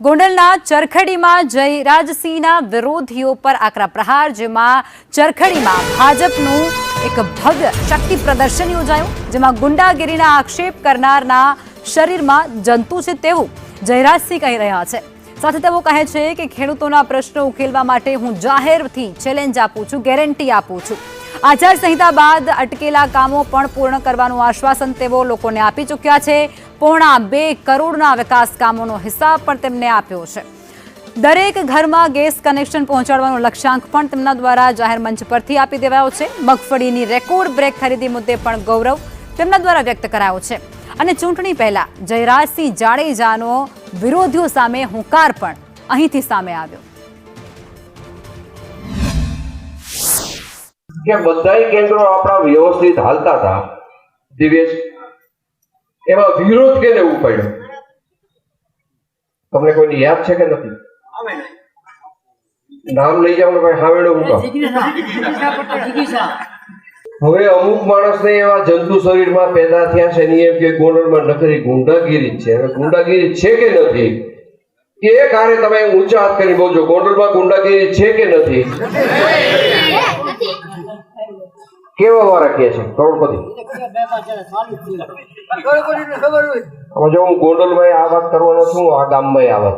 ગોંડલના ચરખડીમાં જયરાજસિંહના વિરોધીઓ પર આકરા પ્રહાર, જેમાં ચરખડીમાં ભાજપનું એક ભવ્ય શક્તિ પ્રદર્શન યોજાયું, જેમાં ગુંડાગીરીના આક્ષેપ કરનારના શરીરમાં જંતુ છે તેવું જયરાજસિંહ કહી રહ્યા છે। સાથે તેઓ કહે છે કે ખેડૂતોના પ્રશ્નો ઉકેલવા માટે હું જાહેરથી ચેલેન્જ આપું છું, ગેરંટી આપું છું। આચારસંહિતા બાદ અટકેલા કામો પણ પૂર્ણ કરવાનું આશ્વાસન તેઓ લોકોને આપી ચૂક્યા છે। 2.5 કરોડના વિકાસ કામોનો હિસાબ પણ તેમને આપ્યો છે। દરેક ઘરમાં ગેસ કનેક્શન પહોંચાડવાનો લક્ષ્યાંક પણ તેમના દ્વારા જાહેર મંચ પરથી આપી દેવાયો છે। મગફળીની રેકોર્ડ બ્રેક ખરીદી મુદ્દે પણ ગૌરવ તેમના દ્વારા વ્યક્ત કરાયો છે। અને ચૂંટણી પહેલા જયરાજસિંહ જાડેજાનો વિરોધીઓ સામે હુંકાર પણ અહીંથી સામે આવ્યો કે બધાય કેન્દ્રો આપણા વ્યવસ્થિત હાલતા હતા। દિવેશ એમાં વિરોધ કે લેવું પડ્યો? તમને કોઈને યાદ છે કે નથી? નામ લઈ જાવ ભાઈ, હાવેડો મૂકો। હવે અમુક માણસને એવા જંતુ શરીરમાં પેદા થયા છે ને એમ કે ગોંડલમાં નકરી ગુંડાગીરી છે। હવે ગુંડાગીરી છે કે નથી એ કાર્ય તમે ઊંચા હાથ કરી બોલજો। ગોંડલમાં ગુંડાગીરી છે કે નથી? કેવા વાળા કે છે? કરોડપતિ। હવે જો હું ગોંડલમાં આ વાત કરવાનો છું, આ ગામમાં આ વાત